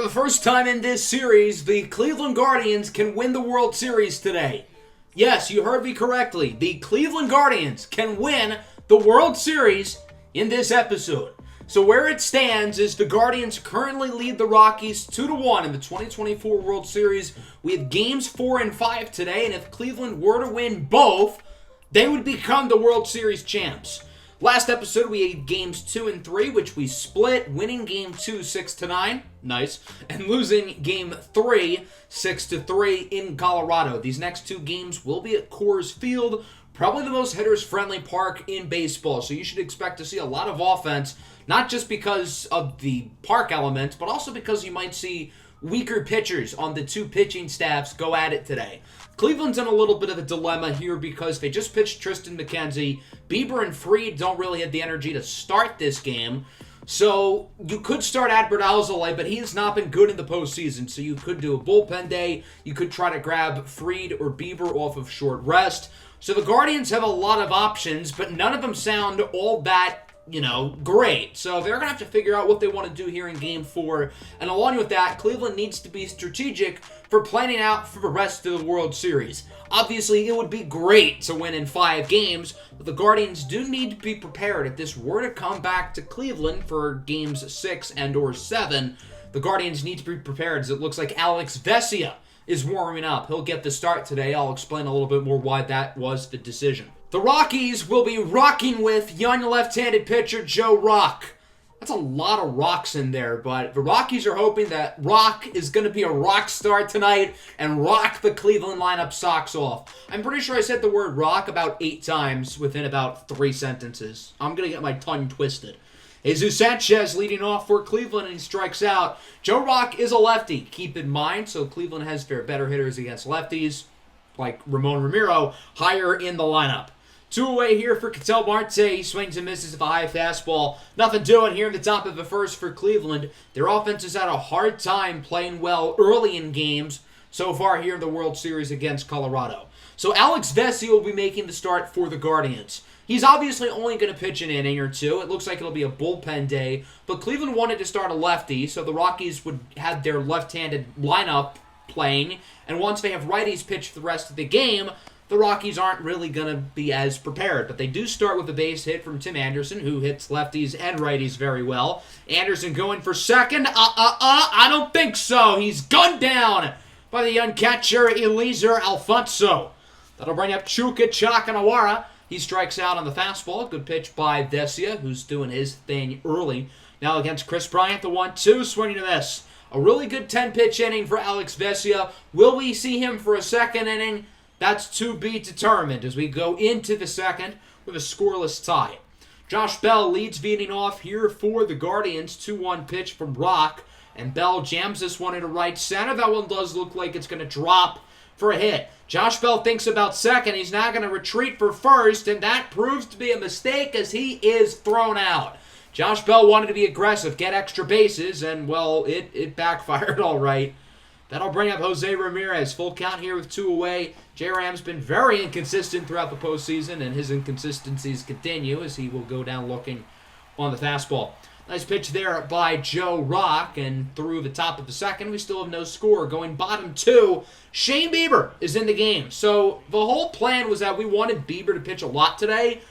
For the first time in this series, the Cleveland Guardians can win the World Series today. Yes, you heard me correctly. The Cleveland Guardians can win the World Series in this episode. So where it stands is the Guardians currently lead the Rockies 2-1 in the 2024 World Series. We have games 4 and 5 today, and if Cleveland were to win both, they would become the World Series champs. Last episode, we had games 2 and 3, which we split, winning game 2 6-9, nice, and losing game 3 6-3 in Colorado. These next two games will be at Coors Field, probably the most hitters-friendly park in baseball, so you should expect to see a lot of offense, not just because of the park elements, but also because you might see weaker pitchers on the two pitching staffs go at it today. Cleveland's in a little bit of a dilemma here because they just pitched Tristan McKenzie. Bieber and Fried don't really have the energy to start this game. So you could start Adbert Alzolay, but he has not been good in the postseason. So you could do a bullpen day. You could try to grab Fried or Bieber off of short rest. So the Guardians have a lot of options, but none of them sound all that great. So they're going to have to figure out what they want to do here in Game 4. And along with that, Cleveland needs to be strategic for planning out for the rest of the World Series. Obviously, it would be great to win in 5 games, but the Guardians do need to be prepared if this were to come back to Cleveland for Games 6 and or 7. The Guardians need to be prepared, as it looks like Alex Vesia is warming up. He'll get the start today. I'll explain a little bit more why that was the decision. The Rockies will be rocking with young left-handed pitcher Joe Rock. That's a lot of rocks in there, but the Rockies are hoping that Rock is going to be a rock star tonight and rock the Cleveland lineup socks off. I'm pretty sure I said the word rock about 8 times within about 3 sentences. I'm going to get my tongue twisted. Jesus Sanchez leading off for Cleveland, and he strikes out. Joe Rock is a lefty, keep in mind, so Cleveland has their better hitters against lefties, like Ramon Ramiro, higher in the lineup. 2 away here for Ketel Marte. He swings and misses with a high fastball. Nothing doing here in the top of the first for Cleveland. Their offense has had a hard time playing well early in games so far here in the World Series against Colorado. So Alex Vesia will be making the start for the Guardians. He's obviously only going to pitch an inning or 2. It looks like it'll be a bullpen day. But Cleveland wanted to start a lefty, so the Rockies would have their left-handed lineup playing. And once they have righties pitch for the rest of the game, the Rockies aren't really going to be as prepared, but they do start with a base hit from Tim Anderson, who hits lefties and righties very well. Anderson going for second. I don't think so. He's gunned down by the young catcher, Eliezer Alfonso. That'll bring up Chuka Chakanawara. He strikes out on the fastball. Good pitch by Vesia, who's doing his thing early. Now against Chris Bryant, the 1-2, swinging to this. A really good 10-pitch inning for Alex Vesia. Will we see him for a second inning? That's to be determined as we go into the second with a scoreless tie. Josh Bell leads the inning off here for the Guardians. 2-1 pitch from Rock, and Bell jams this one into right center. That one does look like it's going to drop for a hit. Josh Bell thinks about second. He's now going to retreat for first, and that proves to be a mistake as he is thrown out. Josh Bell wanted to be aggressive, get extra bases, and, well, it backfired all right. That'll bring up Jose Ramirez. Full count here with 2 away. J-Ram's been very inconsistent throughout the postseason, and his inconsistencies continue as he will go down looking on the fastball. Nice pitch there by Joe Rock, and through the top of the second, we still have no score. Going bottom 2, Shane Bieber is in the game. So the whole plan was that we wanted Bieber to pitch a lot today,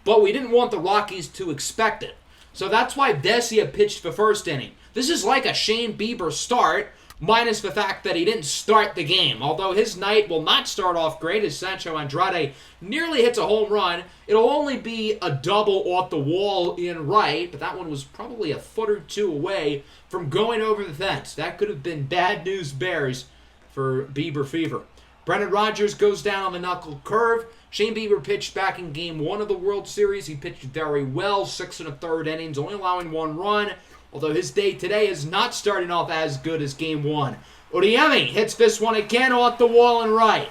but we didn't want the Rockies to expect it. So that's why Vesia pitched the first inning. This is like a Shane Bieber start, minus the fact that he didn't start the game. Although his night will not start off great as Sancho Andrade nearly hits a home run. It'll only be a double off the wall in right, but that one was probably a foot or 2 away from going over the fence. That could have been bad news bears for Bieber fever. Brendan Rodgers goes down on the knuckle curve. Shane Bieber pitched back in Game 1 of the World Series. He pitched very well, 6 1/3 innings, only allowing 1 run. Although his day today is not starting off as good as Game 1. Uriemi hits this one again off the wall and right.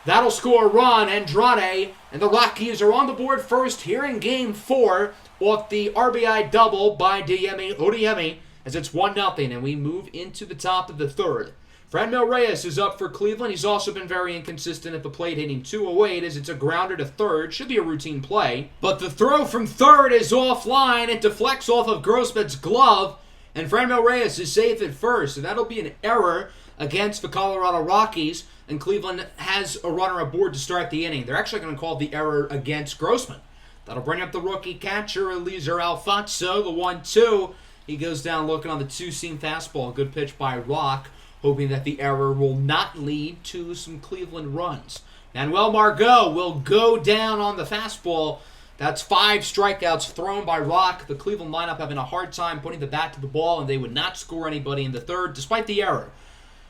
That'll score a run, Andrade, and the Rockies are on the board first here in Game 4 off the RBI double by Uriemi as it's 1-0, and we move into the top of the third. Franmil Reyes is up for Cleveland. He's also been very inconsistent at the plate, hitting 208 as it's a grounder to third. Should be a routine play. But the throw from third is offline. It deflects off of Grossman's glove, And Franmil Reyes is safe at first, so that'll be an error against the Colorado Rockies, and Cleveland has a runner aboard to start the inning. They're actually going to call the error against Grossman. That'll bring up the rookie catcher, Eliezer Alfonso, the 1-2. He goes down looking on the two-seam fastball. Good pitch by Rock, hoping that the error will not lead to some Cleveland runs. Manuel Margot will go down on the fastball. That's 5 strikeouts thrown by Rock. The Cleveland lineup having a hard time putting the bat to the ball, and they would not score anybody in the third, despite the error.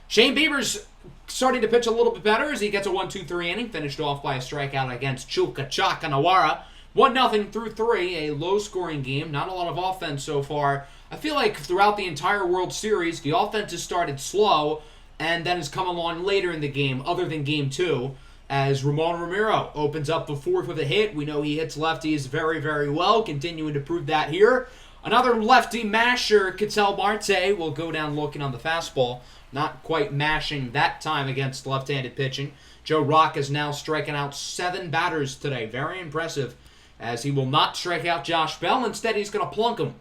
Shane Bieber's starting to pitch a little bit better as he gets a 1-2-3 inning, finished off by a strikeout against Chulka Chaka Nawara. 1-0 through 3, a low-scoring game. Not a lot of offense so far. I feel like throughout the entire World Series, the offense has started slow and then has come along later in the game, other than Game 2, as Ramon Romero opens up the fourth with a hit. We know he hits lefties very, very well, continuing to prove that here. Another lefty masher, Ketel Marte, will go down looking on the fastball. Not quite mashing that time against left-handed pitching. Joe Rock is now striking out 7 batters today. Very impressive, as he will not strike out Josh Bell. Instead, he's going to plunk him.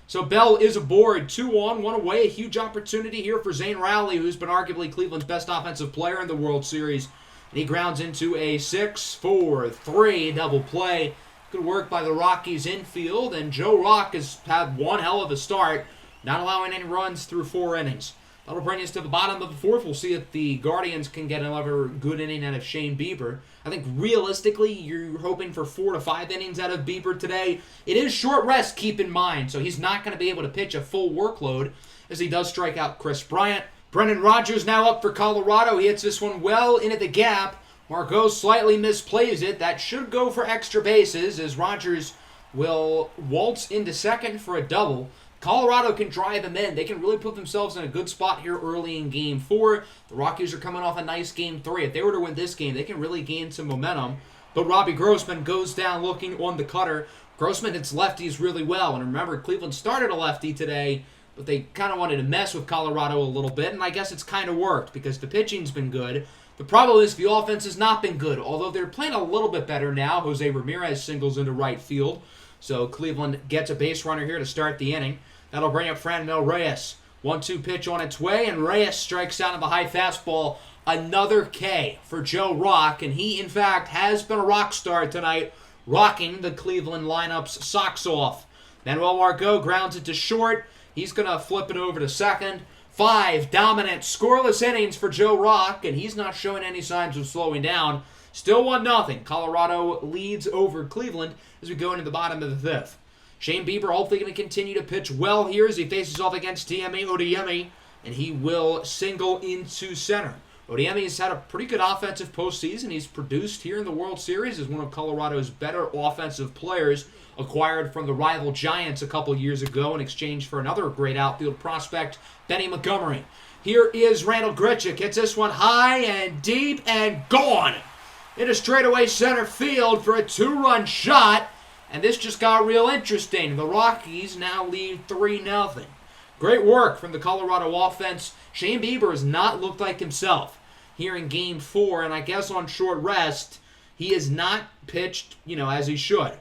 So Bell is aboard, 2 on, 1 away. A huge opportunity here for Zane Rowley, who's been arguably Cleveland's best offensive player in the World Series. And he grounds into a 6-4-3 double play. Good work by the Rockies infield, and Joe Rock has had one hell of a start, not allowing any runs through 4 innings. That'll bring us to the bottom of the fourth. We'll see if the Guardians can get another good inning out of Shane Bieber. I think realistically, you're hoping for 4 to 5 innings out of Bieber today. It is short rest, keep in mind, so he's not going to be able to pitch a full workload as he does strike out Chris Bryant. Brendan Rodgers now up for Colorado. He hits this one well into the gap. Margot slightly misplays it. That should go for extra bases as Rodgers will waltz into second for a double. Colorado can drive them in. They can really put themselves in a good spot here early in Game 4. The Rockies are coming off a nice Game 3. If they were to win this game, they can really gain some momentum. But Robbie Grossman goes down looking on the cutter. Grossman hits lefties really well. And remember, Cleveland started a lefty today, but they kind of wanted to mess with Colorado a little bit. And I guess it's kind of worked because the pitching's been good. The problem is the offense has not been good, although they're playing a little bit better now. Jose Ramirez singles into right field. So Cleveland gets a base runner here to start the inning. That'll bring up Franmil Reyes. 1-2 pitch on its way, and Reyes strikes out of the high fastball. Another K for Joe Rock, and he, in fact, has been a rock star tonight, rocking the Cleveland lineup's socks off. Manuel Margot grounds it to short. He's going to flip it over to second. 5 dominant, scoreless innings for Joe Rock, and he's not showing any signs of slowing down. Still 1-0. Colorado leads over Cleveland as we go into the bottom of the 5th. Shane Bieber hopefully going to continue to pitch well here as he faces off against Tiemi Odeyemi, and he will single into center. Odeyemi has had a pretty good offensive postseason. He's produced here in the World Series as one of Colorado's better offensive players, acquired from the rival Giants a couple years ago in exchange for another great outfield prospect, Benny Montgomery. Here is Randall Grichuk. Hits this one high and deep and gone into straightaway center field for a 2-run shot. And this just got real interesting. The Rockies now lead 3-0. Great work from the Colorado offense. Shane Bieber has not looked like himself here in Game 4, and I guess on short rest, he has not pitched, as he should.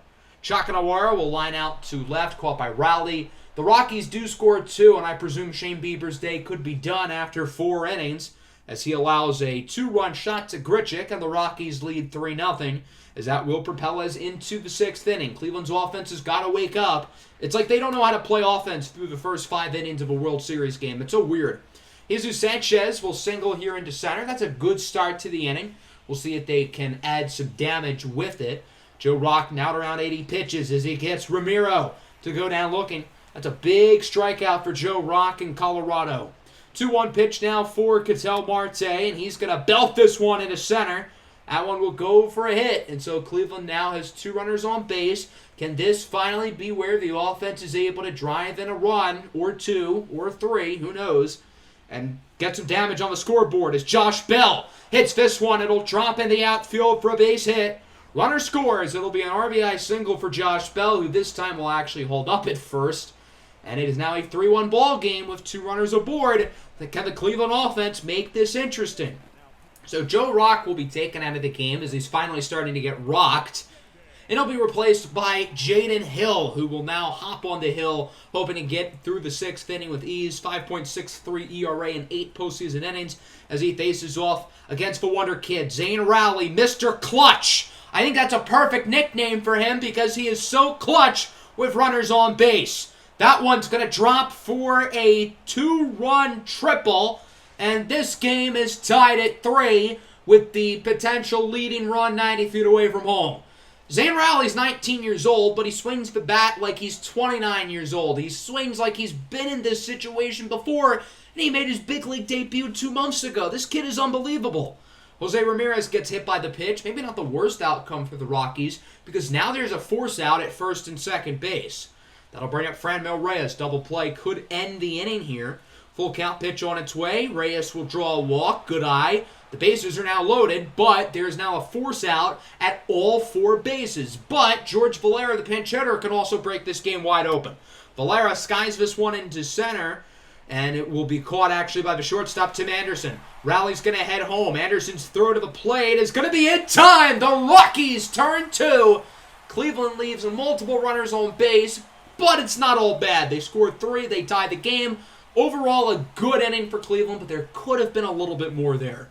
Chaka Nawara will line out to left, caught by Rowley. The Rockies do score 2, and I presume Shane Bieber's day could be done after 4 innings, as he allows a 2-run shot to Grichuk, and the Rockies lead 3-0. As that will propel us into the 6th inning. Cleveland's offense has got to wake up. It's like they don't know how to play offense through the first 5 innings of a World Series game. It's so weird. Jesus Sanchez will single here into center. That's a good start to the inning. We'll see if they can add some damage with it. Joe Rock now at around 80 pitches as he gets Ramiro to go down looking. That's a big strikeout for Joe Rock in Colorado. 2-1 pitch now for Ketel Marte, and he's going to belt this one into center. That one will go for a hit, and so Cleveland now has 2 runners on base. Can this finally be where the offense is able to drive in a run, or 2, or 3, who knows, and get some damage on the scoreboard as Josh Bell hits this one. It'll drop in the outfield for a base hit. Runner scores. It'll be an RBI single for Josh Bell, who this time will actually hold up at first. And it is now a 3-1 ball game with 2 runners aboard. Can the Cleveland offense make this interesting? So Joe Rock will be taken out of the game as he's finally starting to get rocked. and he'll be replaced by Jaden Hill, who will now hop on the hill, hoping to get through the 6th inning with ease. 5.63 ERA in 8 postseason innings as he faces off against the Wonder Kid, Zane Rowley, Mr. Clutch. I think that's a perfect nickname for him because he is so clutch with runners on base. That one's going to drop for a 2-run triple, and this game is tied at 3 with the potential leading run 90 feet away from home. Zane Rowley's 19 years old, but he swings the bat like he's 29 years old. He swings like he's been in this situation before, and he made his big league debut 2 months ago. This kid is unbelievable. Jose Ramirez gets hit by the pitch. Maybe not the worst outcome for the Rockies, because now there's a force out at first and second base. That'll bring up Franmil Reyes. Double play could end the inning here. Full count pitch on its way. Reyes will draw a walk. Good eye. The bases are now loaded, but there's now a force out at all 4 bases. But George Valera, the pinch hitter, can also break this game wide open. Valera skies this one into center, and it will be caught actually by the shortstop, Tim Anderson. Rowley's going to head home. Anderson's throw to the plate is going to be in time. The Rockies turn 2. Cleveland leaves multiple runners on base, but it's not all bad. They scored 3. They tie the game. Overall, a good inning for Cleveland, but there could have been a little bit more there.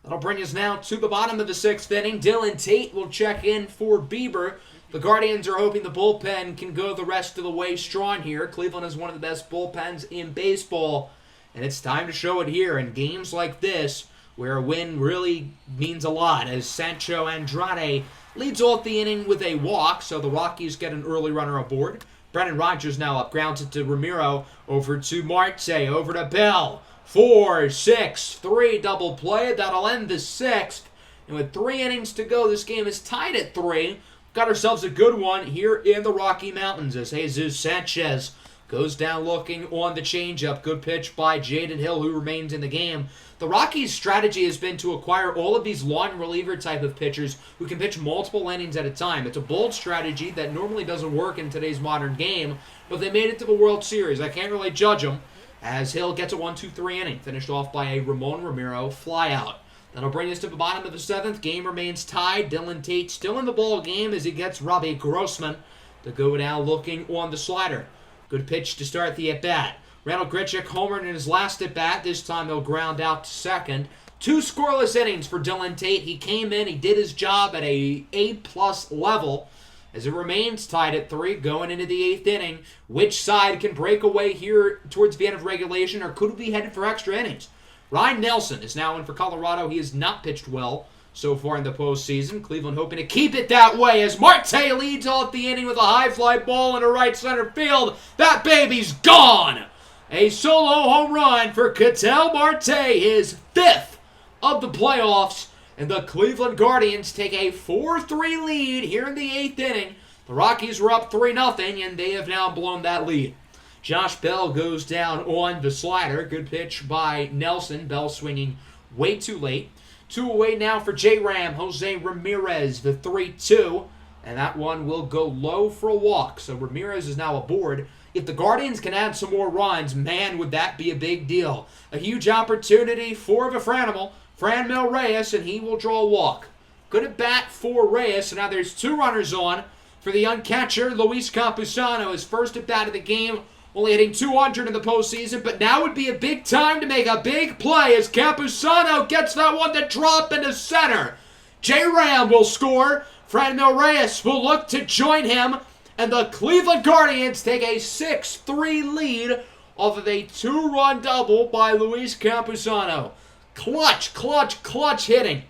That'll bring us now to the bottom of the 6th inning. Dylan Tate will check in for Bieber. The Guardians are hoping the bullpen can go the rest of the way strong here. Cleveland is one of the best bullpens in baseball, and it's time to show it here in games like this where a win really means a lot, as Sancho Andrade leads off the inning with a walk, so the Rockies get an early runner aboard. Brendan Rodgers now up, grounds it to Ramiro, over to Marte, over to Bell. 4-6-3 double play. That'll end the 6th. And with 3 innings to go, this game is tied at 3. Got ourselves a good one here in the Rocky Mountains as Jesus Sanchez goes down looking on the changeup. Good pitch by Jaden Hill, who remains in the game. The Rockies' strategy has been to acquire all of these long reliever type of pitchers who can pitch multiple innings at a time. It's a bold strategy that normally doesn't work in today's modern game, but they made it to the World Series. I can't really judge them, as Hill gets a 1-2-3 inning, finished off by a Ramon Ramiro flyout. That'll bring us to the bottom of the 7th. Game remains tied. Dylan Tate still in the ball game as he gets Robbie Grossman to go down looking on the slider. Good pitch to start the at-bat. Randall Grichuk homered in his last at-bat. This time he'll ground out to second. 2 scoreless innings for Dylan Tate. He came in, he did his job at a A-plus level. As it remains tied at 3 going into the 8th inning, which side can break away here towards the end of regulation, or could we be headed for extra innings? Ryan Nelson is now in for Colorado. He has not pitched well so far in the postseason. Cleveland hoping to keep it that way as Marte leads off the inning with a high fly ball into right center field. That baby's gone! A solo home run for Ketel Marte, his 5th of the playoffs. And the Cleveland Guardians take a 4-3 lead here in the 8th inning. The Rockies were up 3-0, and they have now blown that lead. Josh Bell goes down on the slider. Good pitch by Nelson. Bell swinging way too late. 2 away now for J-Ram. Jose Ramirez, the 3-2. And that one will go low for a walk. So Ramirez is now aboard. If the Guardians can add some more runs, man, would that be a big deal. A huge opportunity for the Franmil Reyes, and he will draw a walk. Good at bat for Reyes, and now there's 2 runners on for the young catcher, Luis Campusano. His first at bat of the game, only hitting 200 in the postseason, but now would be a big time to make a big play as Campusano gets that one to drop into center. J-Ram will score. Franmil Reyes will look to join him, and the Cleveland Guardians take a 6-3 lead off of a 2-run double by Luis Campusano. Clutch hitting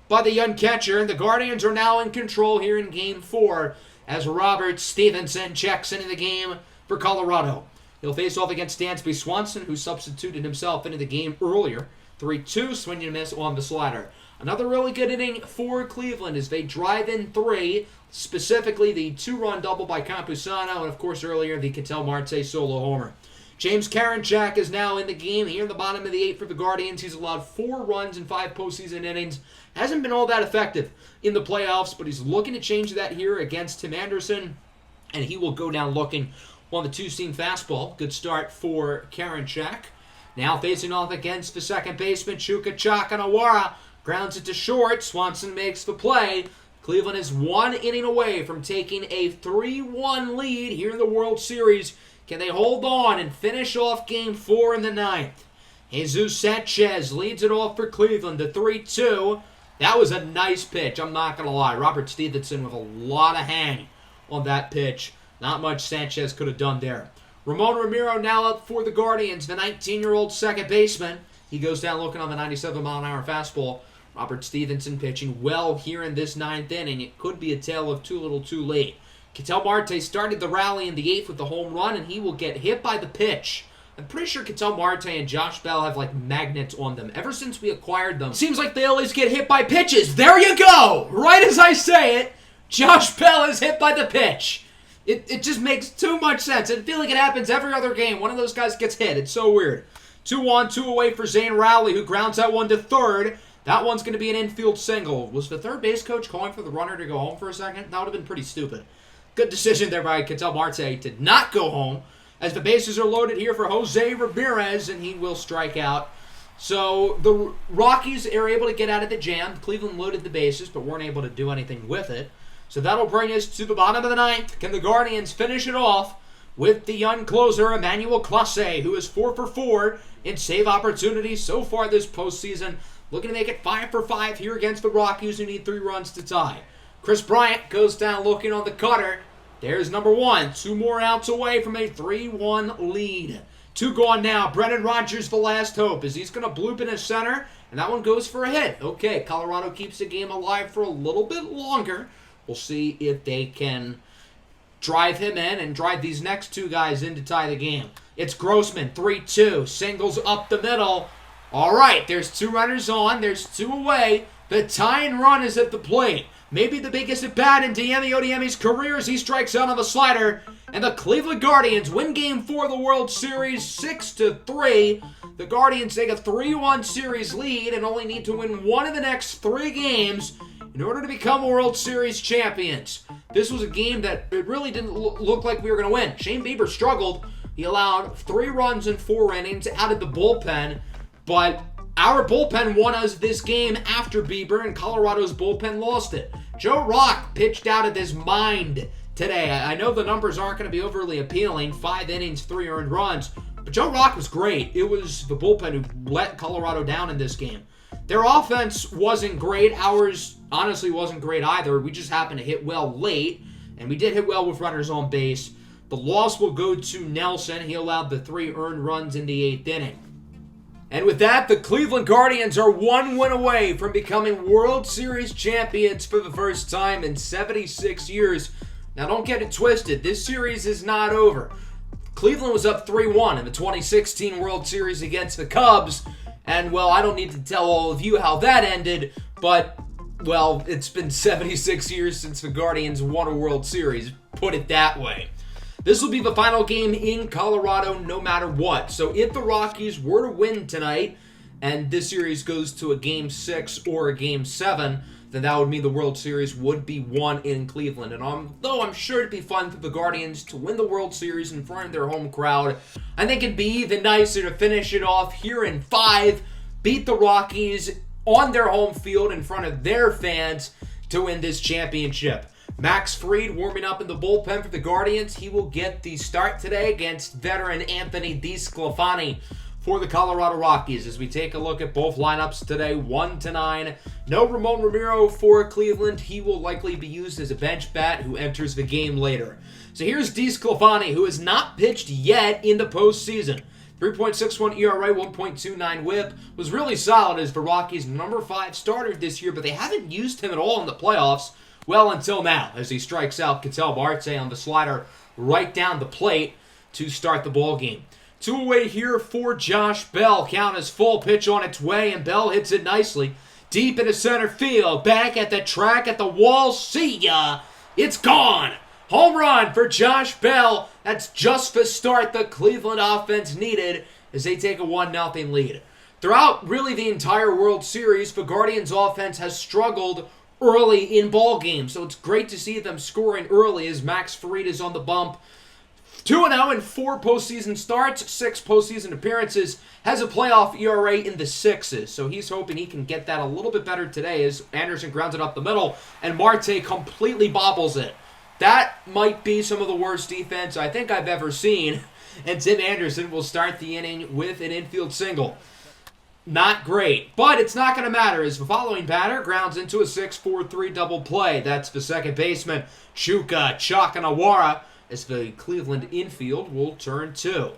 by the young catcher, and the Guardians are now in control here in Game 4 as Robert Stevenson checks into the game for Colorado. He'll face off against Dansby Swanson, who substituted himself into the game earlier. 3-2, swing and miss on the slider. Another really good inning for Cleveland as they drive in 3, specifically the 2-run double by Campusano, and of course earlier the Ketel Marte solo homer. James Karinchak is now in the game here in the bottom of the 8th for the Guardians. He's allowed 4 runs in 5 postseason innings. Hasn't been all that effective in the playoffs, but he's looking to change that here against Tim Anderson, and he will go down looking on the 2-seam fastball. Good start for Karinchak. Now facing off against the second baseman, Chuka Chakanawara. Grounds it to short. Swanson makes the play. Cleveland is 1 inning away from taking a 3-1 lead here in the World Series. Can they hold on and finish off Game 4 in the 9th? Jesus Sanchez leads it off for Cleveland to 3-2. That was a nice pitch, I'm not going to lie. Robert Stevenson with a lot of hang on that pitch. Not much Sanchez could have done there. Ramon Ramiro now up for the Guardians, the 19-year-old second baseman. He goes down looking on the 97-mile-an-hour fastball. Robert Stevenson pitching well here in this 9th inning. It could be a tale of too little too late. Ketel Marte started the rally in the 8th with the home run, and he will get hit by the pitch. I'm pretty sure Ketel Marte and Josh Bell have like magnets on them. Ever since we acquired them, seems like they always get hit by pitches. There you go! Right as I say it, Josh Bell is hit by the pitch. It just makes too much sense. I feel like it happens every other game. One of those guys gets hit. It's so weird. 2-1, 2 away for Zane Rowley, who grounds that one to third. That one's going to be an infield single. Was the third base coach calling for the runner to go home for a second? That would have been pretty stupid. Good decision there by Ketel Marte to not go home, as the bases are loaded here for Jose Ramirez, and he will strike out. So the Rockies are able to get out of the jam. Cleveland loaded the bases, but weren't able to do anything with it. So that'll bring us to the bottom of the 9th. Can the Guardians finish it off with the young closer, Emmanuel Clase, who is 4 for 4 in save opportunities so far this postseason. Looking to make it 5 for 5 here against the Rockies, who need 3 runs to tie. Chris Bryant goes down looking on the cutter. There's number 1. 2 more outs away from a 3-1 lead. 2 gone now. Brendan Rodgers, the last hope, as he's going to bloop in his center, and that one goes for a hit. Okay, Colorado keeps the game alive for a little bit longer. We'll see if they can drive him in and drive these next 2 guys in to tie the game. It's Grossman, 3-2, singles up the middle. All right, there's 2 runners on, there's 2 away. The tying run is at the plate. Maybe the biggest at bat in Diemi Odiemi's career as he strikes out on the slider. And the Cleveland Guardians win Game 4 of the World Series 6-3. The Guardians take a 3-1 series lead and only need to win 1 of the next 3 games in order to become World Series champions. This was a game that it really didn't look like we were going to win. Shane Bieber struggled. He allowed 3 runs in 4 innings out of the bullpen, but our bullpen won us this game after Bieber, and Colorado's bullpen lost it. Joe Rock pitched out of his mind today. I know the numbers aren't going to be overly appealing, 5 innings, 3 earned runs, but Joe Rock was great. It was the bullpen who let Colorado down in this game. Their offense wasn't great. Ours honestly wasn't great either. We just happened to hit well late, and we did hit well with runners on base. The loss will go to Nelson. He allowed the 3 earned runs in the 8th inning. And with that, the Cleveland Guardians are 1 win away from becoming World Series champions for the first time in 76 years. Now, don't get it twisted. This series is not over. Cleveland was up 3-1 in the 2016 World Series against the Cubs. And, well, I don't need to tell all of you how that ended, but, well, it's been 76 years since the Guardians won a World Series. Put it that way. This will be the final game in Colorado no matter what. So if the Rockies were to win tonight, and this series goes to a Game 6 or a Game 7, then that would mean the World Series would be won in Cleveland. And although I'm sure it'd be fun for the Guardians to win the World Series in front of their home crowd, I think it'd be even nicer to finish it off here in 5, beat the Rockies on their home field in front of their fans to win this championship. Max Fried warming up in the bullpen for the Guardians. He will get the start today against veteran Anthony DeSclafani for the Colorado Rockies. As we take a look at both lineups today, 1-9. No Ramon Ramiro for Cleveland. He will likely be used as a bench bat who enters the game later. So here's DeSclafani, who has not pitched yet in the postseason. 3.61 ERA, 1.29 whip. Was really solid as the Rockies' number 5 starter this year, but they haven't used him at all in the playoffs. Well, until now, as he strikes out Ketel Marte on the slider right down the plate to start the ball game. 2 away here for Josh Bell. Count is full, pitch on its way, and Bell hits it nicely. Deep into center field, back at the track, at the wall, see ya! It's gone! Home run for Josh Bell. That's just the start the Cleveland offense needed as they take a 1-0 lead. Throughout really the entire World Series, the Guardians offense has struggled early in ball games, so it's great to see them scoring early as Max Fried is on the bump 2-0 in 4 postseason starts, 6 postseason appearances, has a playoff ERA in the 6s. So he's hoping he can get that a little bit better today as Anderson grounds it up the middle and Marte completely bobbles it. That might be some of the worst defense I think I've ever seen. And Tim Anderson will start the inning with an infield single. Not great, but it's not going to matter as the following batter grounds into a 6-4-3 double play. That's the second baseman, Chuka Chakanawara, as the Cleveland infield will turn 2.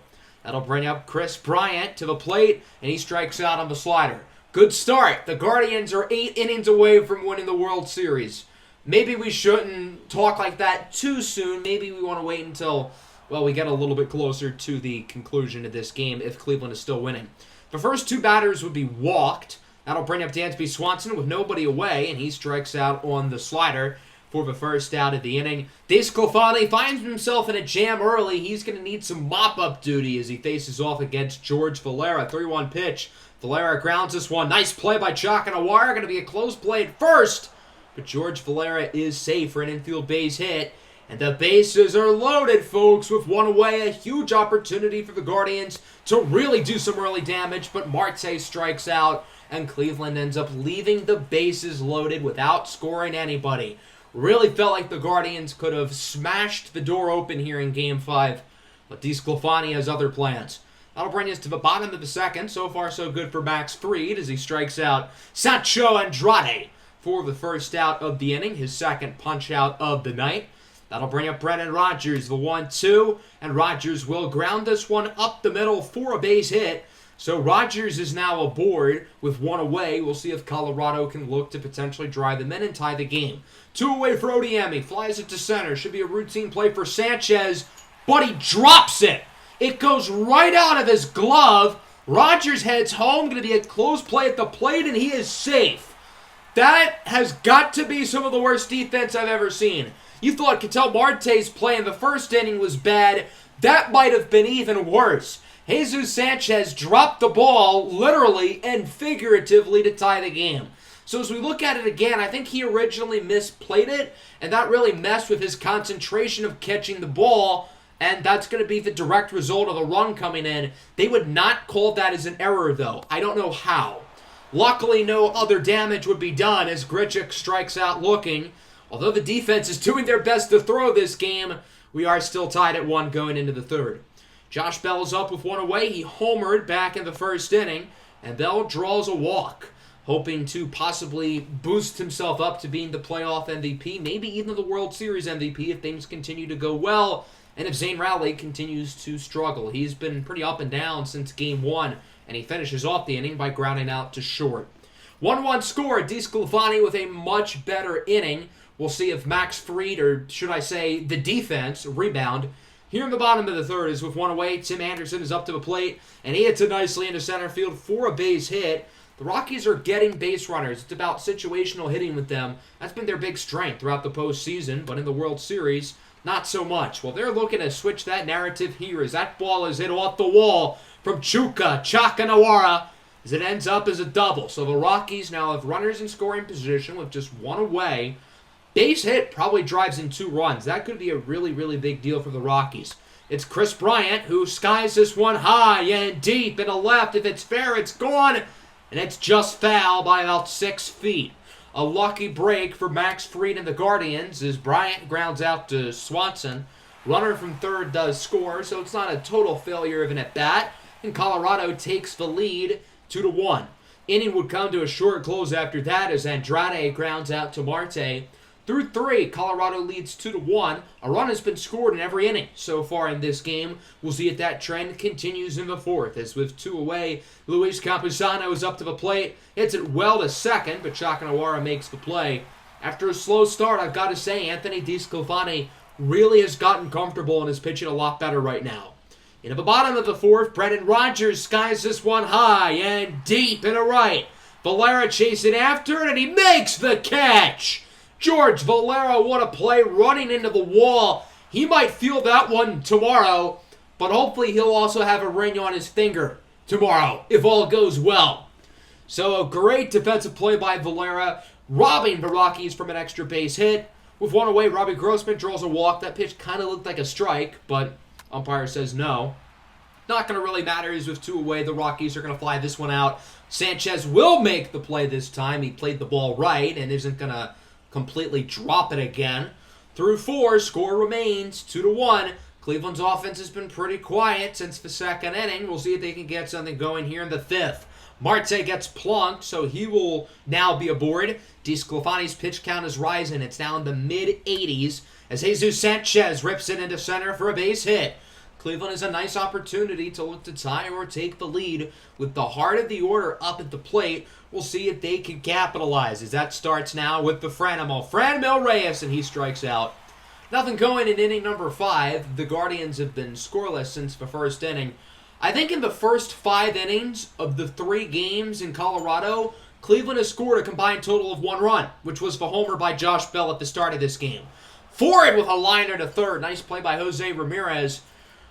That'll bring up Chris Bryant to the plate, and he strikes out on the slider. Good start. The Guardians are 8 innings away from winning the World Series. Maybe we shouldn't talk like that too soon. Maybe we want to wait until, well, we get a little bit closer to the conclusion of this game if Cleveland is still winning. The first 2 batters would be walked. That'll bring up Dansby Swanson with nobody away, and he strikes out on the slider for the first out of the inning. DeSclafani finds himself in a jam early. He's going to need some mop-up duty as he faces off against George Valera. 3-1 pitch. Valera grounds this one. Nice play by Chakanawara. Going to be a close play at first, but George Valera is safe for an infield base hit. And the bases are loaded, folks, with 1 away. A huge opportunity for the Guardians to really do some early damage, but Marte strikes out, and Cleveland ends up leaving the bases loaded without scoring anybody. Really felt like the Guardians could have smashed the door open here in Game 5, but DeSclafani has other plans. That'll bring us to the bottom of the second. So far, so good for Max Fried as he strikes out Sancho Andrade for the first out of the inning, his second punch-out of the night. That'll bring up Brendan Rodgers, the 1-2, and Rodgers will ground this one up the middle for a base hit. So Rodgers is now aboard with 1 away. We'll see if Colorado can look to potentially drive them in and tie the game. 2 away for Odiemi, flies it to center. Should be a routine play for Sanchez, but he drops it. It goes right out of his glove. Rodgers heads home, going to be a close play at the plate, and he is safe. That has got to be some of the worst defense I've ever seen. You thought Ketel Marte's play in the first inning was bad. That might have been even worse. Jesus Sanchez dropped the ball literally and figuratively to tie the game. So as we look at it again, I think he originally misplayed it, and that really messed with his concentration of catching the ball, and that's going to be the direct result of the run coming in. They would not call that as an error, though. I don't know how. Luckily, no other damage would be done as Grichuk strikes out looking. Although the defense is doing their best to throw this game, we are still tied at 1 going into the third. Josh Bell is up with 1 away. He homered back in the first inning, and Bell draws a walk, hoping to possibly boost himself up to being the playoff MVP, maybe even the World Series MVP if things continue to go well, and if Zane Rowley continues to struggle. He's been pretty up and down since Game 1, and he finishes off the inning by grounding out to short. 1-1 score, DeSclafani with a much better inning. We'll see if Max Fried, or should I say the defense, rebound. Here in the bottom of the third is with 1 away. Tim Anderson is up to the plate, and he hits it nicely into center field for a base hit. The Rockies are getting base runners. It's about situational hitting with them. That's been their big strength throughout the postseason, but in the World Series, not so much. Well, they're looking to switch that narrative here as that ball is hit off the wall from Chuka Chakanawara as it ends up as a double. So the Rockies now have runners in scoring position with just 1 away. Base hit probably drives in 2 runs. That could be a really, really big deal for the Rockies. It's Chris Bryant who skies this one high and deep and to left. If it's fair, it's gone. And it's just foul by about 6 feet. A lucky break for Max Fried and the Guardians as Bryant grounds out to Swanson. Runner from third does score, so it's not a total failure of an at-bat. And Colorado takes the lead 2-1. Inning would come to a short close after that as Andrade grounds out to Marte. Through 3, Colorado leads 2-1. A run has been scored in every inning so far in this game. We'll see if that trend continues in the fourth. As with 2 away, Luis Campusano is up to the plate. Hits it well to second, but Chakanawara makes the play. After a slow start, I've got to say, Anthony DeSclafani really has gotten comfortable and is pitching a lot better right now. Into the bottom of the fourth, Brendan Rodgers skies this one high and deep and a right. Valera chasing after it, and he makes the catch. George Valera, what a play, running into the wall. He might feel that one tomorrow, but hopefully he'll also have a ring on his finger tomorrow, if all goes well. So a great defensive play by Valera, robbing the Rockies from an extra base hit. With 1 away, Robbie Grossman draws a walk. That pitch kind of looked like a strike, but Umpire says no. Not going to really matter. He's with 2 away. The Rockies are going to fly this one out. Sanchez will make the play this time. He played the ball right and isn't going to completely drop it again. Through 4, score remains 2-1. Cleveland's offense has been pretty quiet since the 2nd inning. We'll see if they can get something going here in the 5th. Marte gets plunked, so he will now be aboard. DeSclafani's pitch count is rising. It's now in the mid-80s as Jesus Sanchez rips it into center for a base hit. Cleveland has a nice opportunity to look to tie or take the lead with the heart of the order up at the plate. We'll see if they can capitalize as that starts now with the Franmil Reyes, and he strikes out. Nothing going in inning number 5. The Guardians have been scoreless since the 1st inning. I think in the first 5 innings of the 3 games in Colorado, Cleveland has scored a combined total of 1 run, which was the homer by Josh Bell at the start of this game. Forward with a liner to third. Nice play by Jose Ramirez.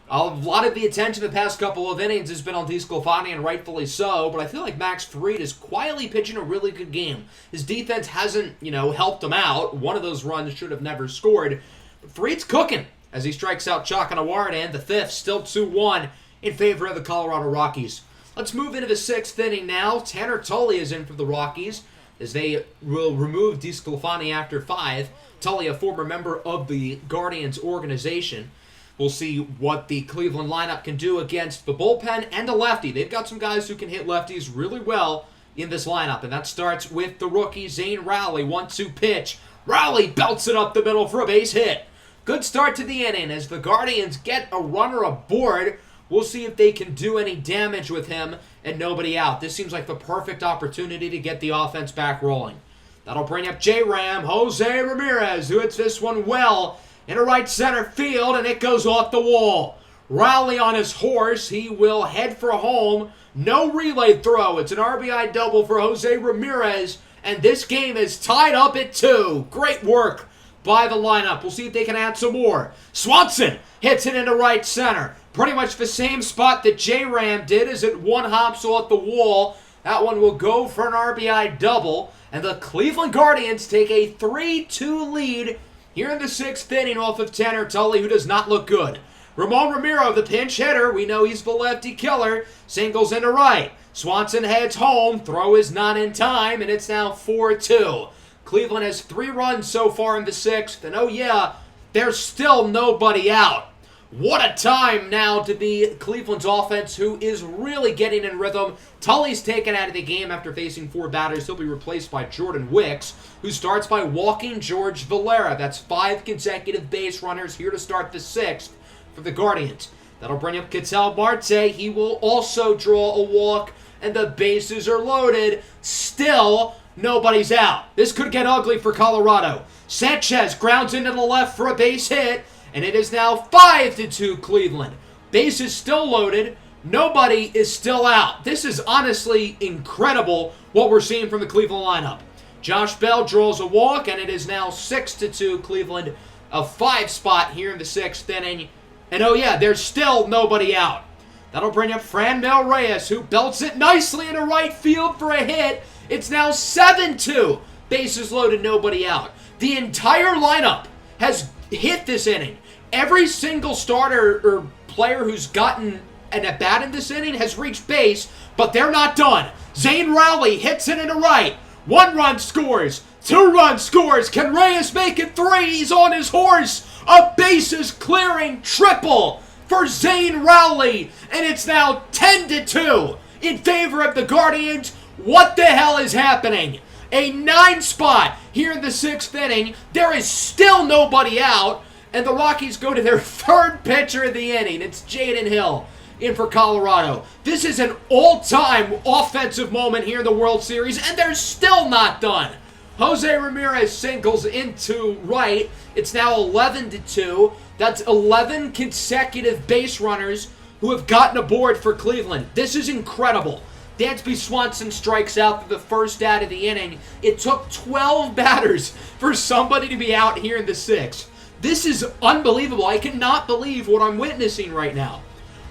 A lot of the attention the past couple of innings has been on DeSclafani, and rightfully so, but I feel like Max Fried is quietly pitching a really good game. His defense hasn't, helped him out. One of those runs should have never scored. But Fried's cooking as he strikes out Chakanawara to end the 5th, still 2-1 in favor of the Colorado Rockies. Let's move into the 6th inning now. Tanner Tully is in for the Rockies as they will remove DeSclafani after 5. Tully, a former member of the Guardians organization. We'll see what the Cleveland lineup can do against the bullpen and a lefty. They've got some guys who can hit lefties really well in this lineup, and that starts with the rookie Zane Rowley. 1-2 pitch. Rowley belts it up the middle for a base hit. Good start to the inning as the Guardians get a runner aboard. We'll see if they can do any damage with him and nobody out. This seems like the perfect opportunity to get the offense back rolling. That'll bring up J-Ram, Jose Ramirez, who hits this one well in a right center field, and it goes off the wall. Rowley on his horse. He will head for home. No relay throw. It's an RBI double for Jose Ramirez, and this game is tied up at 2. Great work by the lineup. We'll see if they can add some more. Swanson hits it into right center. Pretty much the same spot that J-Ram did as it one hops off the wall. That one will go for an RBI double, and the Cleveland Guardians take a 3-2 lead here in the 6th inning off of Tanner Tully, who does not look good. Ramon Ramiro, the pinch hitter, we know he's the lefty killer, singles into right. Swanson heads home, throw is not in time, and it's now 4-2. Cleveland has 3 runs so far in the 6th, and oh yeah, there's still nobody out. What a time now to be Cleveland's offense, who is really getting in rhythm. Tully's taken out of the game after facing 4 batters. He'll be replaced by Jordan Wicks, who starts by walking George Valera. That's 5 consecutive base runners here to start the 6th for the Guardians. That'll bring up Ketel Marte. He will also draw a walk, and the bases are loaded. Still, nobody's out. This could get ugly for Colorado. Sanchez grounds into the left for a base hit, and it is now 5-2 Cleveland. Bases still loaded. Nobody is still out. This is honestly incredible what we're seeing from the Cleveland lineup. Josh Bell draws a walk, and it is now 6-2 Cleveland. A 5 spot here in the 6th inning. And oh yeah, there's still nobody out. That'll bring up Franmil Reyes, who belts it nicely into right field for a hit. It's now 7-2. Bases loaded, nobody out. The entire lineup has hit this inning. Every single starter or player who's gotten an at-bat in this inning has reached base, but they're not done. Zane Rowley hits it into right. 1 run scores. 2 run scores. Can Reyes make it 3? He's on his horse. A bases clearing triple for Zane Rowley, and it's now 10-2 in favor of the Guardians. What the hell is happening? A 9 spot here in the 6th inning. There is still nobody out, and the Rockies go to their 3rd pitcher of the inning. It's Jaden Hill in for Colorado. This is an all-time offensive moment here in the World Series, and they're still not done. Jose Ramirez singles into right. It's now 11-2. That's 11 consecutive base runners who have gotten aboard for Cleveland. This is incredible. Dansby Swanson strikes out for the first out of the inning. It took 12 batters for somebody to be out here in the 6th. This is unbelievable. I cannot believe what I'm witnessing right now.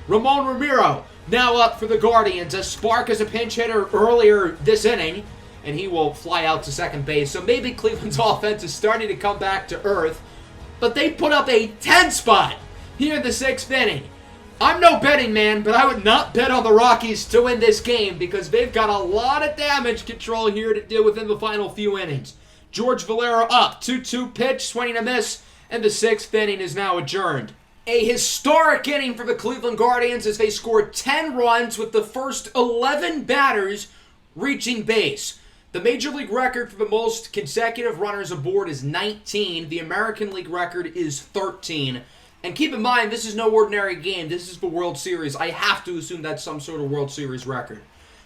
Ramon Ramiro now up for the Guardians. A spark as a pinch hitter earlier this inning, and he will fly out to second base. So maybe Cleveland's offense is starting to come back to earth, but they put up a 10 spot here in the 6th inning. I'm no betting man, but I would not bet on the Rockies to win this game because they've got a lot of damage control here to deal with in the final few innings. George Valera up, 2-2 pitch, swinging a miss, and the 6th inning is now adjourned. A historic inning for the Cleveland Guardians as they scored 10 runs with the first 11 batters reaching base. The Major League record for the most consecutive runners aboard is 19. The American League record is 13. And keep in mind, this is no ordinary game. This is the World Series. I have to assume that's some sort of World Series record.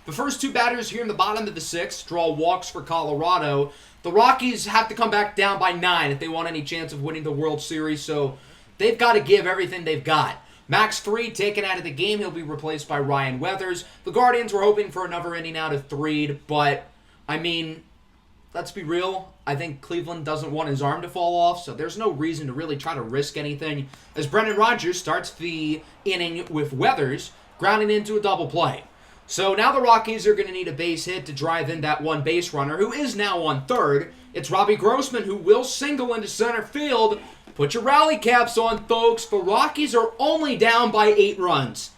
The first two batters here in the bottom of the 6th draw walks for Colorado. The Rockies have to come back down by 9 if they want any chance of winning the World Series, so they've got to give everything they've got. Max 3 taken out of the game. He'll be replaced by Ryan Weathers. The Guardians were hoping for another inning out of 3, but, I mean, let's be real. I think Cleveland doesn't want his arm to fall off, so there's no reason to really try to risk anything as Brendan Rodgers starts the inning with Weathers grounding into a double play. So now the Rockies are going to need a base hit to drive in that one base runner, who is now on third. It's Robbie Grossman, who will single into center field. Put your rally caps on, folks. The Rockies are only down by 8 runs.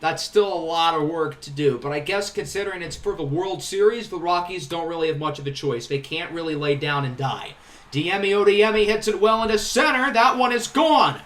That's still a lot of work to do, but I guess considering it's for the World Series, the Rockies don't really have much of a choice. They can't really lay down and die. Odiemi hits it well into center. That one is gone.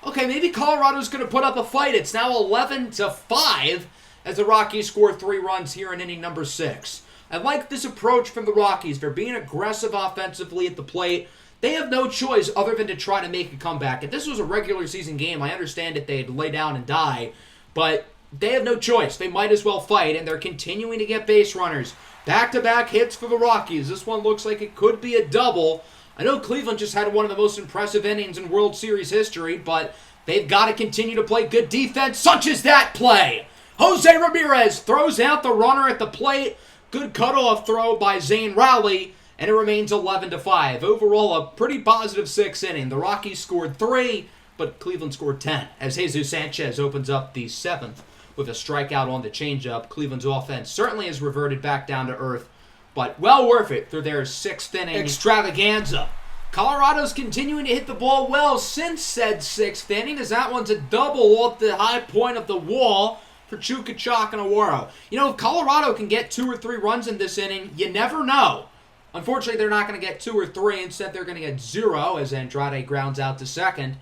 Okay, maybe Colorado's going to put up a fight. It's now 11-5 as the Rockies score 3 runs here in inning number 6. I like this approach from the Rockies. They're being aggressive offensively at the plate. They have no choice other than to try to make a comeback. If this was a regular season game, I understand that they'd lay down and die, but they have no choice. They might as well fight, and they're continuing to get base runners. Back-to-back hits for the Rockies. This one looks like it could be a double. I know Cleveland just had one of the most impressive innings in World Series history, but they've got to continue to play good defense, such as that play. Jose Ramirez throws out the runner at the plate. Good cutoff throw by Zane Rowley, and it remains 11-5. Overall, a pretty positive 6th inning. The Rockies scored 3, but Cleveland scored 10, as Jesus Sanchez opens up the 7th. With a strikeout on the changeup. Cleveland's offense certainly has reverted back down to earth, but well worth it through their 6th inning extravaganza. Colorado's continuing to hit the ball well since said 6th inning, as that one's a double off the high point of the wall for Chukachak and Awaro. You know, if Colorado can get 2 or 3 runs in this inning, you never know. Unfortunately, they're not going to get 2 or 3. Instead, they're going to get 0 as Andrade grounds out to second.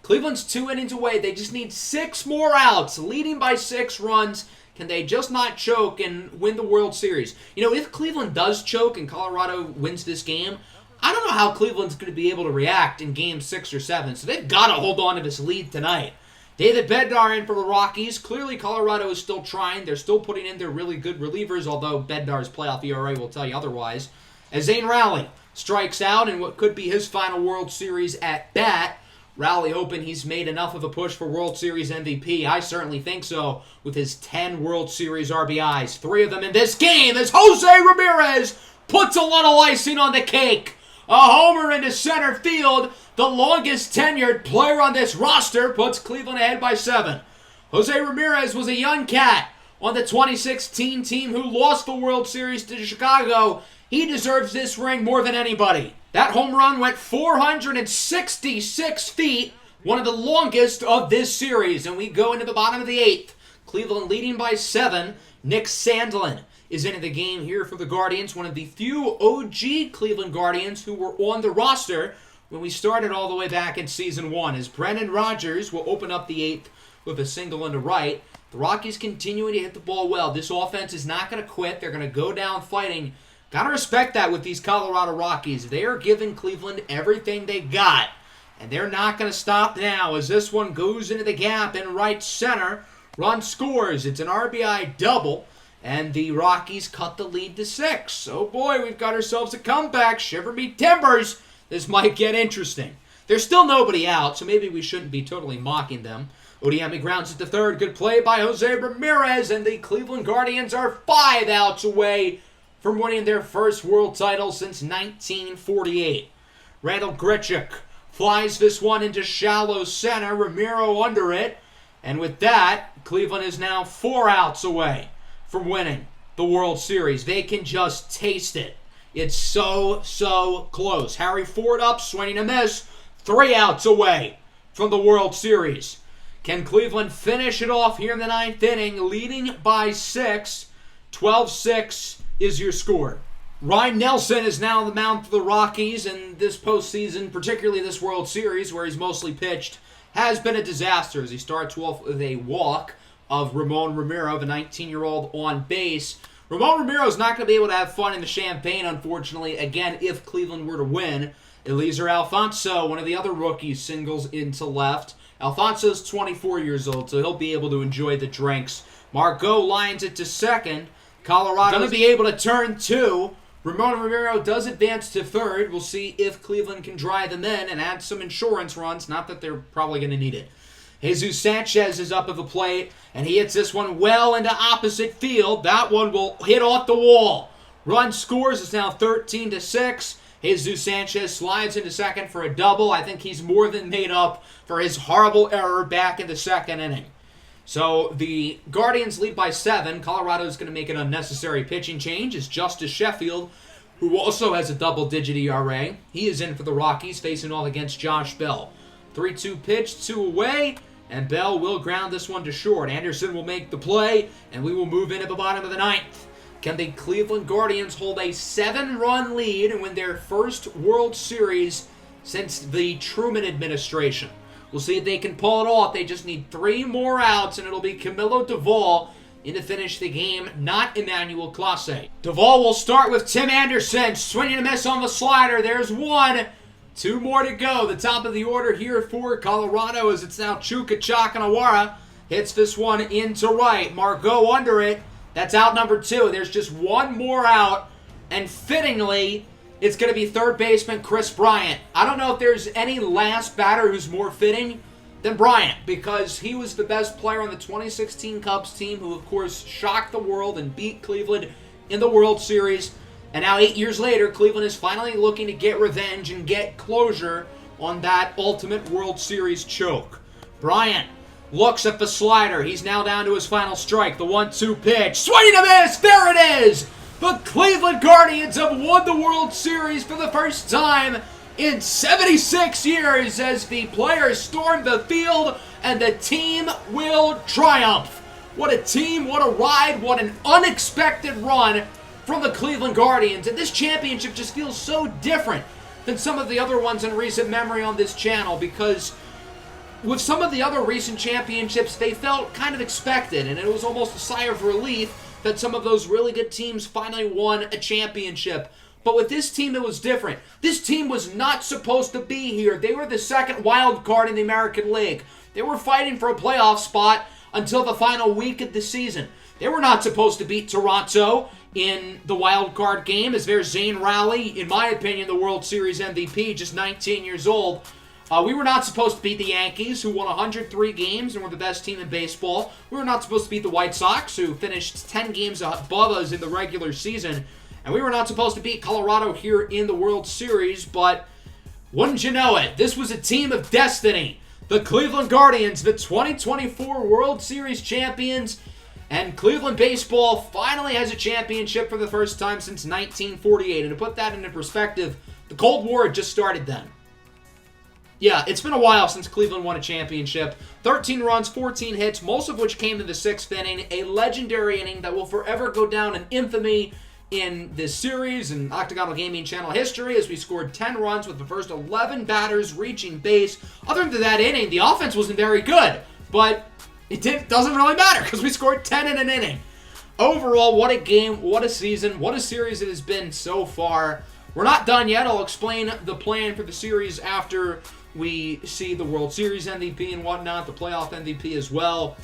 Cleveland's 2 innings away. They just need 6 more outs, leading by 6 runs. Can they just not choke and win the World Series? You know, if Cleveland does choke and Colorado wins this game, I don't know how Cleveland's going to be able to react in game 6 or 7. So they've got to hold on to this lead tonight. David Bednar in for the Rockies. Clearly, Colorado is still trying. They're still putting in their really good relievers, although Bednar's playoff ERA will tell you otherwise. As Zane Rowley strikes out in what could be his final World Series at bat. Rowley hoping he's made enough of a push for World Series MVP. I certainly think so, with his 10 World Series RBIs. 3 of them in this game as Jose Ramirez puts a little icing on the cake. A homer into center field. The longest tenured player on this roster puts Cleveland ahead by 7. Jose Ramirez was a young cat on the 2016 team who lost the World Series to Chicago. He deserves this ring more than anybody. That home run went 466 feet, one of the longest of this series. And we go into the bottom of the 8th. Cleveland leading by 7. Nick Sandlin is into the game here for the Guardians, one of the few OG Cleveland Guardians who were on the roster when we started all the way back in Season 1. As Brendan Rodgers will open up the 8th with a single into right. The Rockies continuing to hit the ball well. This offense is not going to quit. They're going to go down fighting. Got to respect that with these Colorado Rockies. They are giving Cleveland everything they got. And they're not going to stop now as this one goes into the gap in right center. Run scores. It's an RBI double. And the Rockies cut the lead to 6. Oh boy, we've got ourselves a comeback. Shiver me timbers. This might get interesting. There's still nobody out, so maybe we shouldn't be totally mocking them. Odiemi grounds it to third. Good play by Jose Ramirez. And the Cleveland Guardians are 5 outs away from winning their first world title since 1948. Randall Grichuk flies this one into shallow center. Ramiro under it. And with that, Cleveland is now 4 outs away from winning the World Series. They can just taste it. It's so close. Harry Ford up, swinging a miss. 3 outs away from the World Series. Can Cleveland finish it off here in the 9th inning, leading by 6? 12-6 is your score. Ryan Nelson is now on the mound for the Rockies, and this postseason, particularly this World Series, where he's mostly pitched, has been a disaster as he starts off with a walk of Ramon Romero, the 19-year-old on base. Ramon Romero is not going to be able to have fun in the Champagne, unfortunately, again, if Cleveland were to win. Eliezer Alfonso, one of the other rookies, singles into left. Alfonso's 24 years old, so he'll be able to enjoy the drinks. Margot lines it to second. Colorado's going to be able to turn 2. Ramon Romero does advance to third. We'll see if Cleveland can drive them in and add some insurance runs. Not that they're probably going to need it. Jesus Sanchez is up at the plate, and he hits this one well into opposite field. That one will hit off the wall. Run scores. It's now 13-6. Jesus Sanchez slides into second for a double. I think he's more than made up for his horrible error back in the second inning. So the Guardians lead by 7. Colorado is going to make an unnecessary pitching change. It's Justice Sheffield, who also has a double-digit ERA. He is in for the Rockies, facing off against Josh Bell. 3-2 pitch, 2 away, and Bell will ground this one to short. Anderson will make the play, and we will move in at the bottom of the 9th. Can the Cleveland Guardians hold a 7-run lead and win their first World Series since the Truman administration? We'll see if they can pull it off. They just need 3 more outs, and it'll be Camilo Doval in to finish the game, not Emmanuel Clase. Doval will start with Tim Anderson. Swinging a miss on the slider. There's 1. 2 more to go. The top of the order here for Colorado as it's now Chuka Chakanawara. Hits this one into right. Margot under it. That's out number 2. There's just 1 more out. And fittingly, it's going to be third baseman Chris Bryant. I don't know if there's any last batter who's more fitting than Bryant, because he was the best player on the 2016 Cubs team, who of course shocked the world and beat Cleveland in the World Series. And now 8 years later, Cleveland is finally looking to get revenge and get closure on that ultimate World Series choke. Bryant looks at the slider. He's now down to his final strike. The 1-2 pitch. Swing and a miss! There it is! The Cleveland Guardians have won the World Series for the first time in 76 years as the players storm the field and the team will triumph. What a team, what a ride, what an unexpected run from the Cleveland Guardians. And this championship just feels so different than some of the other ones in recent memory on this channel, because with some of the other recent championships, they felt kind of expected, and it was almost a sigh of relief that some of those really good teams finally won a championship. But with this team, it was different. This team was not supposed to be here. They were the second wild card in the American League. They were fighting for a playoff spot until the final week of the season. They were not supposed to beat Toronto in the wild card game, as there's Zane Rowley, in my opinion, the World Series MVP, just 19 years old. We were not supposed to beat the Yankees, who won 103 games and were the best team in baseball. We were not supposed to beat the White Sox, who finished 10 games above us in the regular season. And we were not supposed to beat Colorado here in the World Series, but wouldn't you know it, this was a team of destiny. The Cleveland Guardians, the 2024 World Series champions, and Cleveland baseball finally has a championship for the first time since 1948. And to put that into perspective, the Cold War had just started then. Yeah, it's been a while since Cleveland won a championship. 13 runs, 14 hits, most of which came in the 6th inning. A legendary inning that will forever go down in infamy in this series and Octagonal Gaming Channel history, as we scored 10 runs with the first 11 batters reaching base. Other than that inning, the offense wasn't very good, but it doesn't really matter because we scored 10 in an inning. Overall, what a game, what a season, what a series it has been so far. We're not done yet. I'll explain the plan for the series after we see the World Series MVP and whatnot, the playoff MVP as well.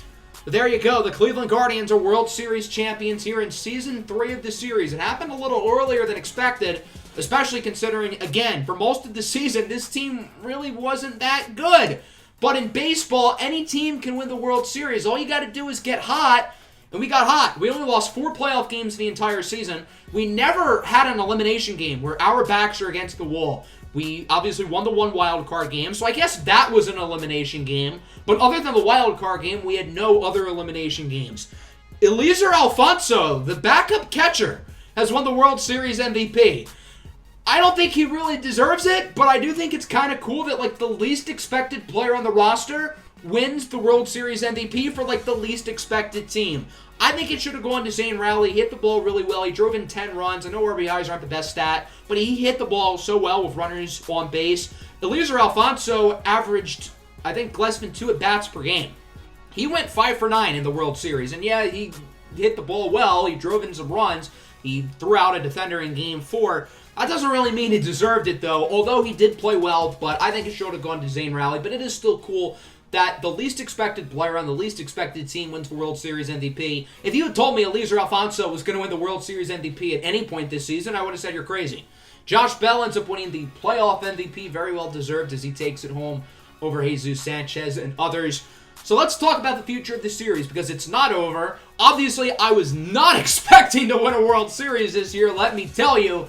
But there you go. The Cleveland Guardians are World Series champions here in Season 3 of the series. It happened a little earlier than expected, especially considering, again, for most of the season, this team really wasn't that good. But in baseball, any team can win the World Series. All you got to do is get hot, and we got hot. We only lost 4 playoff games the entire season. We never had an elimination game where our backs are against the wall. We obviously won the 1 wild card game, so I guess that was an elimination game. But other than the wild card game, we had no other elimination games. Eliezer Alfonso, the backup catcher, has won the World Series MVP. I don't think he really deserves it, but I do think it's kind of cool that, like, the least expected player on the roster wins the World Series MVP for, like, the least expected team. I think it should have gone to Zane Rowley. He hit the ball really well. He drove in 10 runs. I know RBIs aren't the best stat, but he hit the ball so well with runners on base. Eliezer Alfonso averaged, I think, less than 2 at-bats per game. He went 5 for 9 in the World Series, and yeah, he hit the ball well. He drove in some runs. He threw out a defender in Game 4. That doesn't really mean he deserved it, though, although he did play well, but I think it should have gone to Zane Rowley. But it is still cool that the least expected player on the least expected team wins the World Series MVP. If you had told me Eliezer Alfonso was going to win the World Series MVP at any point this season, I would have said you're crazy. Josh Bell ends up winning the playoff MVP, very well deserved as he takes it home over Jesus Sanchez and others. So let's talk about the future of the series because it's not over. Obviously, I was not expecting to win a World Series this year, let me tell you,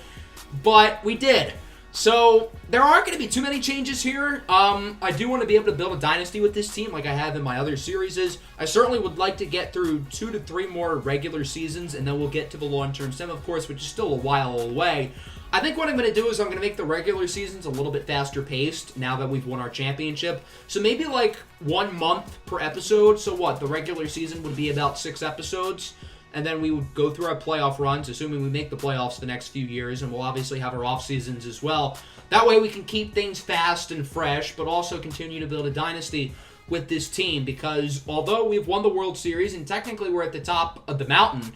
but we did. So there aren't going to be too many changes here. I do want to be able to build a dynasty with this team like I have in my other series. I certainly would like to get through 2 to 3 more regular seasons, and then we'll get to the long-term sim, of course, which is still a while away. I think what I'm going to do is I'm going to make the regular seasons a little bit faster paced now that we've won our championship. So maybe like 1 month per episode. So what? The regular season would be about 6 episodes. And then we would go through our playoff runs, assuming we make the playoffs the next few years. And we'll obviously have our off seasons as well. That way we can keep things fast and fresh, but also continue to build a dynasty with this team. Because although we've won the World Series and technically we're at the top of the mountain,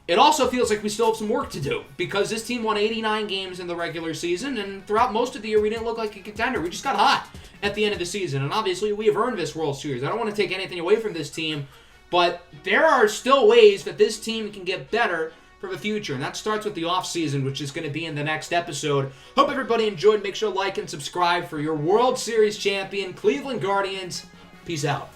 it also feels like we still have some work to do because this team won 89 games in the regular season, and throughout most of the year, we didn't look like a contender. We just got hot at the end of the season, and obviously, we have earned this World Series. I don't want to take anything away from this team, but there are still ways that this team can get better for the future, and that starts with the offseason, which is going to be in the next episode. Hope everybody enjoyed. Make sure to like and subscribe for your World Series champion, Cleveland Guardians. Peace out.